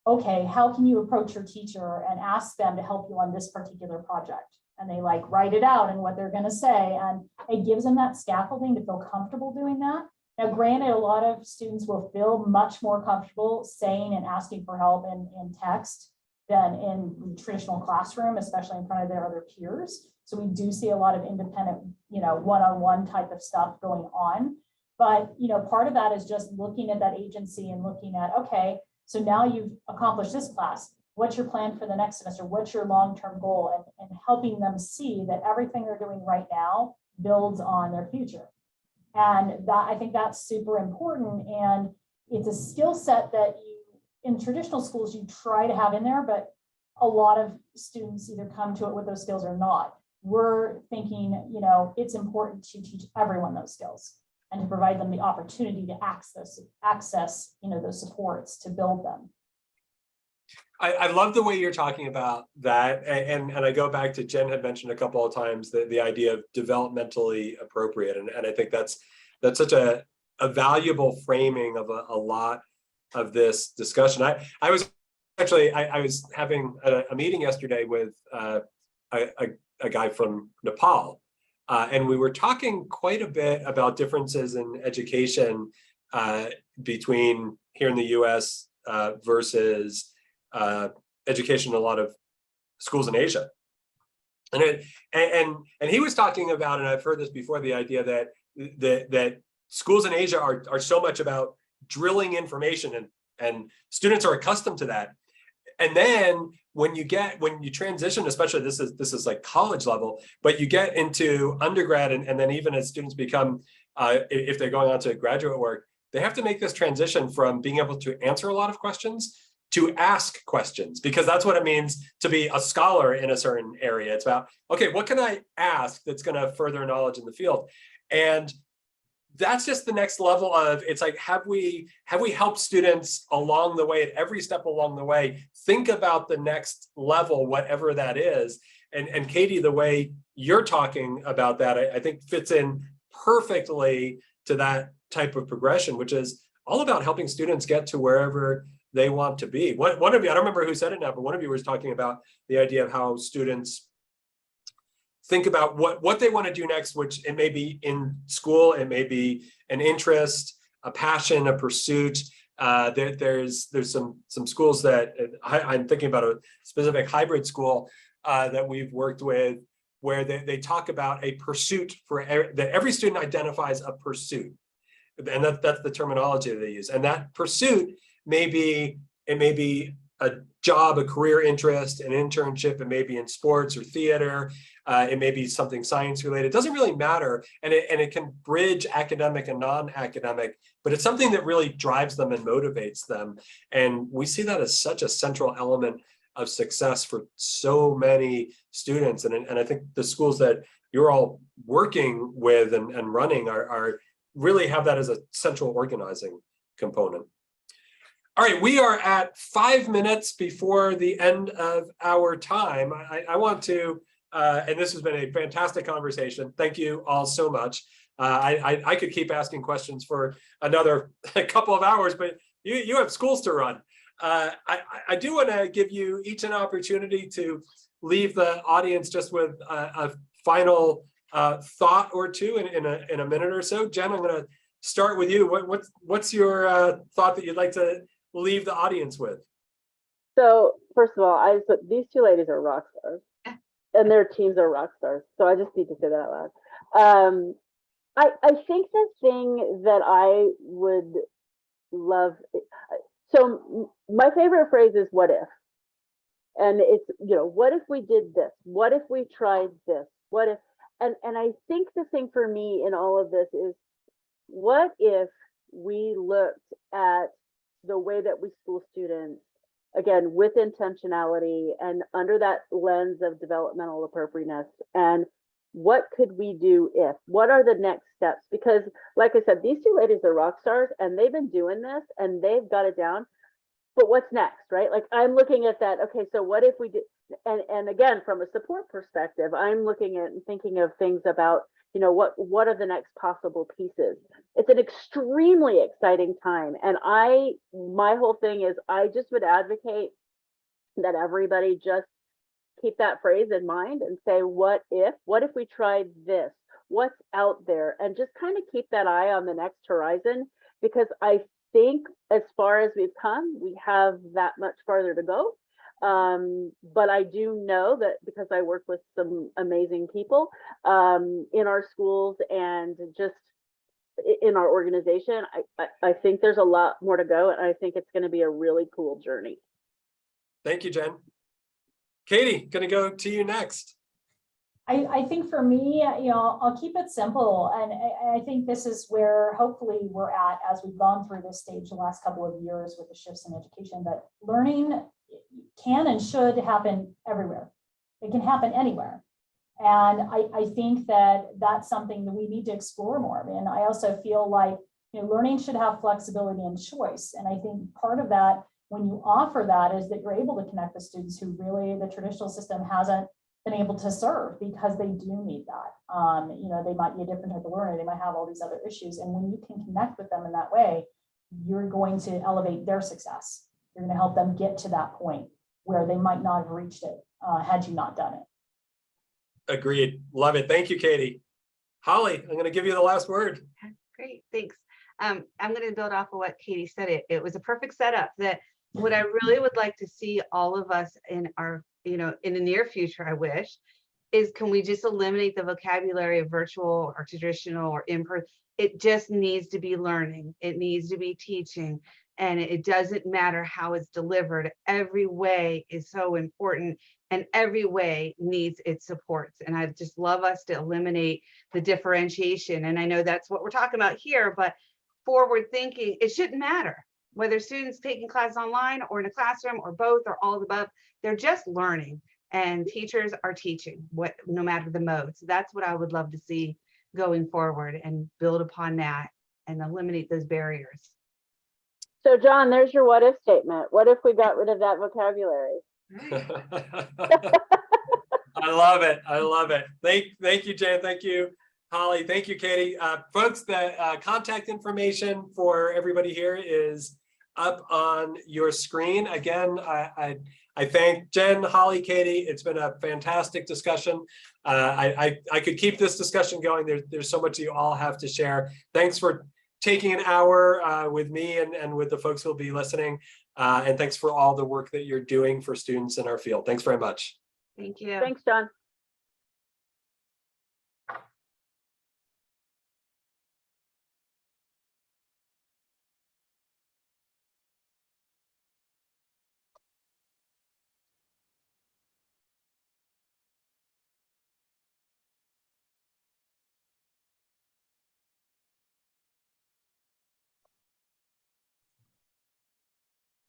Okay, how can you approach your teacher and ask them to help you on this particular project? And they write it out and what they're going to say. And it gives them that scaffolding to feel comfortable doing that. Now, granted, a lot of students will feel much more comfortable saying and asking for help in text than in the traditional classroom, especially in front of their other peers. So we do see a lot of independent, one-on-one type of stuff going on. But, part of that is just looking at that agency and looking at, okay, so now you've accomplished this class. What's your plan for the next semester? What's your long-term goal? And helping them see that everything they're doing right now builds on their future. And that, I think that's super important. And it's a skill set that in traditional schools, you try to have in there, but a lot of students either come to it with those skills or not. We're thinking, it's important to teach everyone those skills and to provide them the opportunity to access, those supports to build them. I love the way you're talking about that. And I go back to Jen had mentioned a couple of times the idea of developmentally appropriate. And I think that's such a valuable framing of a lot of this discussion. I was having a meeting yesterday with a guy from Nepal, and we were talking quite a bit about differences in education between here in the US versus education in a lot of schools in Asia. And he was talking about, and I've heard this before, the idea that schools in Asia are so much about drilling information, and students are accustomed to that. And then when you transition, especially this is like college level, but you get into undergrad, and then even as students become, if they're going on to graduate work, they have to make this transition from being able to answer a lot of questions to ask questions, because that's what it means to be a scholar in a certain area. It's about, okay, what can I ask that's going to further knowledge in the field? And that's just the next level of, it's like, have we helped students along the way, at every step along the way, think about the next level, whatever that is. And Katie, the way you're talking about that, I think fits in perfectly to that type of progression, which is all about helping students get to wherever they want to be. One of you, I don't remember who said it now, but one of you was talking about the idea of how students think about what they want to do next, which it may be in school, it may be an interest, a passion, a pursuit. There's some schools that I'm thinking about, a specific hybrid school that we've worked with, where they talk about a pursuit that every student identifies a pursuit. And that's the terminology that they use. And that pursuit may be a job, a career interest, an internship. It may be in sports or theater. It may be something science related. It doesn't really matter. And it can bridge academic and non-academic, but it's something that really drives them and motivates them. And we see that as such a central element of success for so many students. And I think the schools that you're all working with and running are really have that as a central organizing component. All right, we are at 5 minutes before the end of our time. I want to, and this has been a fantastic conversation. Thank you all so much. I could keep asking questions for another couple of hours, but you have schools to run. I do want to give you each an opportunity to leave the audience just with a final thought or two in a minute or so. Jen, I'm going to start with you. What's your thought that you'd like to leave the audience with? So first of all, these two ladies are rock stars, and their teams are rock stars. So I just need to say that out loud. I think the thing that I would love. So my favorite phrase is "what if," and it's what if we did this? What if we tried this? What if? And I think the thing for me in all of this is, what if we looked at the way that we school students, again, with intentionality and under that lens of developmental appropriateness, and what could we do if? What are the next steps? Because like I said, these two ladies are rock stars and they've been doing this and they've got it down. But what's next, right? Like I'm looking at that, okay, so what if we did, and again, from a support perspective, I'm looking at and thinking of things about, what are the next possible pieces? It's an extremely exciting time. And my whole thing is, I just would advocate that everybody just keep that phrase in mind and say, what if we tried this? What's out there? And just kind of keep that eye on the next horizon, because I think as far as we've come, we have that much farther to go. But I do know that because I work with some amazing people in our schools and just in our organization, I think there's a lot more to go, and I think it's going to be a really cool journey. Thank you, Jen. Katie, going to go to you next. I think for me, I'll keep it simple. And I think this is where hopefully we're at as we've gone through this stage the last couple of years with the shifts in education, that learning can and should happen everywhere. It can happen anywhere. And I think that that's something that we need to explore more. And I also feel like, learning should have flexibility and choice. And I think part of that, when you offer that, is that you're able to connect with students who really the traditional system hasn't been able to serve, because they do need that. They might be a different type of learner. They might have all these other issues. And when you can connect with them in that way, you're going to elevate their success. You're going to help them get to that point where they might not have reached it had you not done it. Agreed. Love it. Thank you, Katie. Holly, I'm going to give you the last word. Great, thanks. I'm going to build off of what Katie said. It was a perfect setup. That what I really would like to see all of us in our, in the near future, I wish, is can we just eliminate the vocabulary of virtual or traditional or in-person? It just needs to be learning. It needs to be teaching. And it doesn't matter how it's delivered. Every way is so important, and every way needs its supports. And I just love us to eliminate the differentiation. And I know that's what we're talking about here, but forward thinking, it shouldn't matter whether students taking class online or in a classroom or both or all of the above. They're just learning, and teachers are teaching, no matter the mode. So that's what I would love to see going forward, and build upon that and eliminate those barriers. So John, there's your what if statement. What if we got rid of that vocabulary? I love it. I love it. Thank you, Jen. Thank you, Holly. Thank you, Katie. Folks, the contact information for everybody here is up on your screen. Again, I thank Jen, Holly, Katie. It's been a fantastic discussion. I could keep this discussion going. There's so much you all have to share. Thanks for taking an hour with me and with the folks who'll be listening. And thanks for all the work that you're doing for students in our field. Thanks very much. Thank you. Thanks, John.